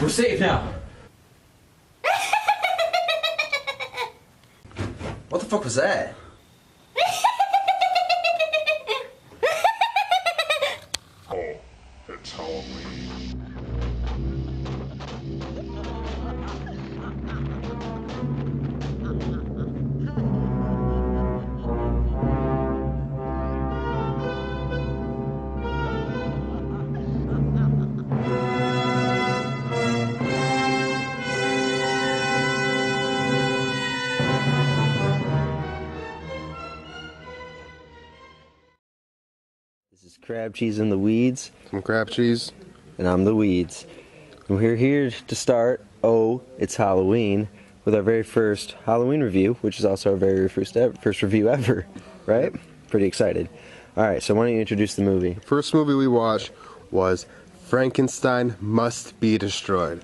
We're safe now. What the fuck was that? Oh, it's Halloween. This is Crab Cheese in the Weeds. Some crab cheese. And I'm the Weeds. And we're here to start, oh, it's Halloween, with our very first Halloween review, which is also our very first review ever, right? Pretty excited. Alright, so why don't you introduce the movie? First movie we watched was Frankenstein Must Be Destroyed.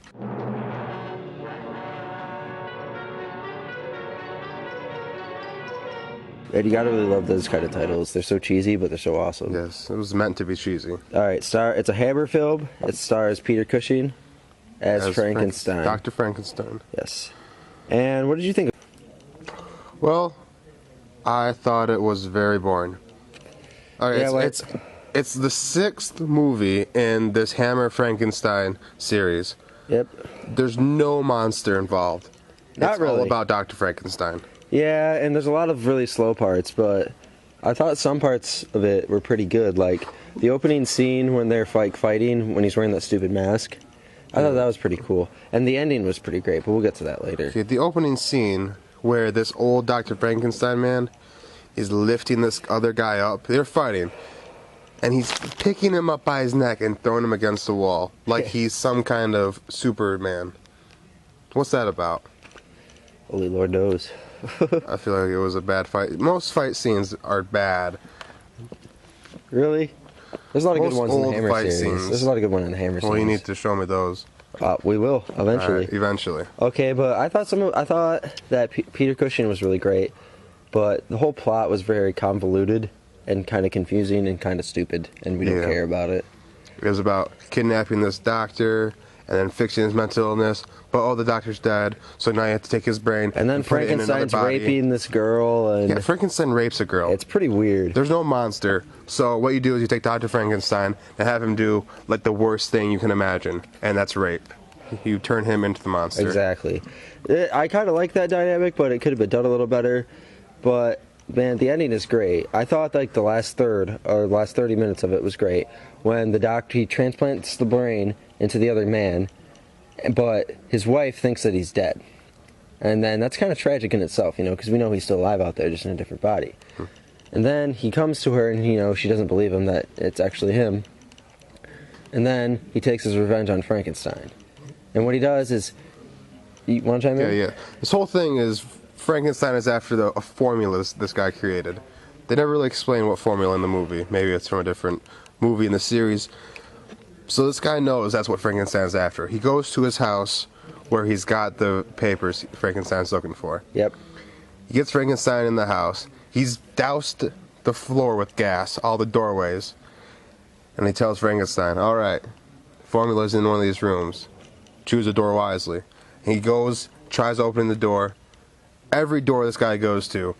And you gotta really love those kind of titles. They're so cheesy, but they're so awesome. Yes, it was meant to be cheesy. Alright, it's a Hammer film. It stars Peter Cushing as Frankenstein. Dr. Frankenstein. Yes. And what did you think? Well, I thought it was very boring. Alright, Yeah, it's the 6th movie in this Hammer Frankenstein series. Yep. There's no monster involved. Not it's really. all about Dr. Frankenstein. Yeah, and there's a lot of really slow parts, but I thought some parts of it were pretty good. Like the opening scene when they're fighting when he's wearing that stupid mask. I thought that was pretty cool. And the ending was pretty great, but we'll get to that later. Okay, the opening scene where this old Dr. Frankenstein man is lifting this other guy up. They're fighting. And he's picking him up by his neck and throwing him against the wall. Like he's some kind of Superman. What's that about? Only Lord knows. I feel like it was a bad fight. Most fight scenes are bad. Really? There's a lot of good ones in the old Hammer fight series. scenes. There's a lot of good ones in the Hammer series. Well, you need to show me those. We will eventually. Alright, eventually. Okay, but I thought that Peter Cushing was really great, but the whole plot was very convoluted and kind of confusing and kind of stupid, and we didn't care about it. It was about kidnapping this doctor and then fixing his mental illness, but oh, the doctor's dead, so now you have to take his brain and then put it in another Frankenstein's body. raping this girl, and Yeah, Frankenstein rapes a girl. it's pretty weird. There's no monster, so what you do is you take Dr. Frankenstein and have him do like the worst thing you can imagine, and that's rape. You turn him into the monster. Exactly. I kind of like that dynamic, but it could have been done a little better. But man, the ending is great. I thought like the last third or last 30 minutes of it was great when the doctor, he transplants the brain into the other man, but his wife thinks that he's dead. And then that's kind of tragic in itself, you know, because we know he's still alive out there, just in a different body. And then he comes to her and, you know, she doesn't believe him that it's actually him. And then he takes his revenge on Frankenstein. And what he does is, you want to chime in? Yeah. This whole thing is Frankenstein is after a formula this guy created. They never really explain what formula in the movie. Maybe it's from a different movie in the series. So this guy knows that's what Frankenstein's after. He goes to his house where he's got the papers Frankenstein's looking for. Yep. He gets Frankenstein in the house. He's doused the floor with gas, all the doorways. And he tells Frankenstein, all right, formula's in one of these rooms. Choose a door wisely. And he goes, tries opening the door. Every door this guy goes to,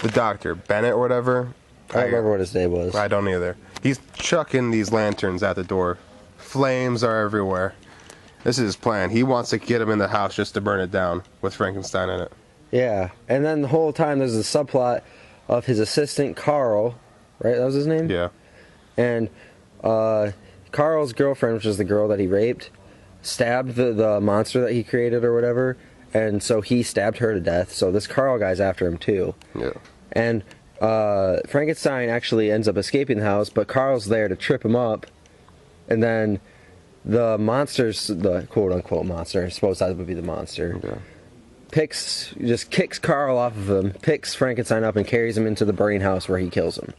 the doctor, Bennett or whatever. I don't remember what his name was. I don't either. He's chucking these lanterns at the door. Flames are everywhere. This is his plan. He wants to get him in the house just to burn it down with Frankenstein in it. Yeah, and then the whole time there's a subplot of his assistant, Karl, right? That was his name? Yeah. And Karl's girlfriend, which is the girl that he raped, stabbed the monster that he created or whatever, and so he stabbed her to death. So this Karl guy's after him too. Yeah. And Frankenstein actually ends up escaping the house, but Karl's there to trip him up, and then the monster's, the quote-unquote monster, I suppose that would be the monster, just kicks Karl off of him, picks Frankenstein up and carries him into the burning house where he kills him.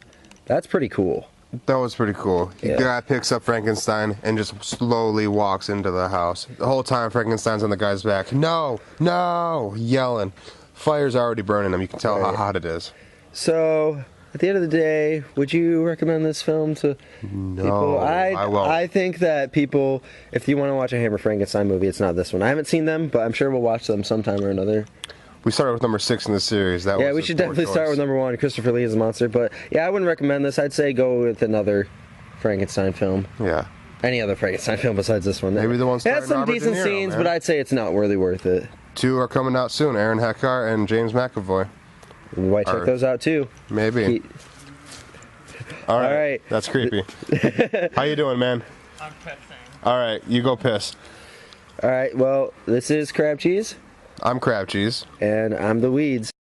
That's pretty cool. That was pretty cool. The guy picks up Frankenstein and just slowly walks into the house. The whole time Frankenstein's on the guy's back. No! No! Yelling. Fire's already burning him. You can tell how hot it is. So, at the end of the day, would you recommend this film to people? I won't. I think that people, if you want to watch a Hammer Frankenstein movie, it's not this one. I haven't seen them, but I'm sure we'll watch them sometime or another. We started with number 6 in the series. Yeah, we should definitely start with number 1, Christopher Lee as a monster. But yeah, I wouldn't recommend this. I'd say go with another Frankenstein film. Yeah. Any other Frankenstein film besides this one. Maybe the one it has some starring Robert decent De Niro, scenes, man. but I'd say it's not really worth it. 2 are coming out soon. Aaron Eckhart and James McAvoy. You might check those out too. Maybe. All right. That's creepy. How you doing, man? I'm pissing. All right, you go piss. All right, well, this is Crab Cheese. I'm Crab Cheese. And I'm the Weeds.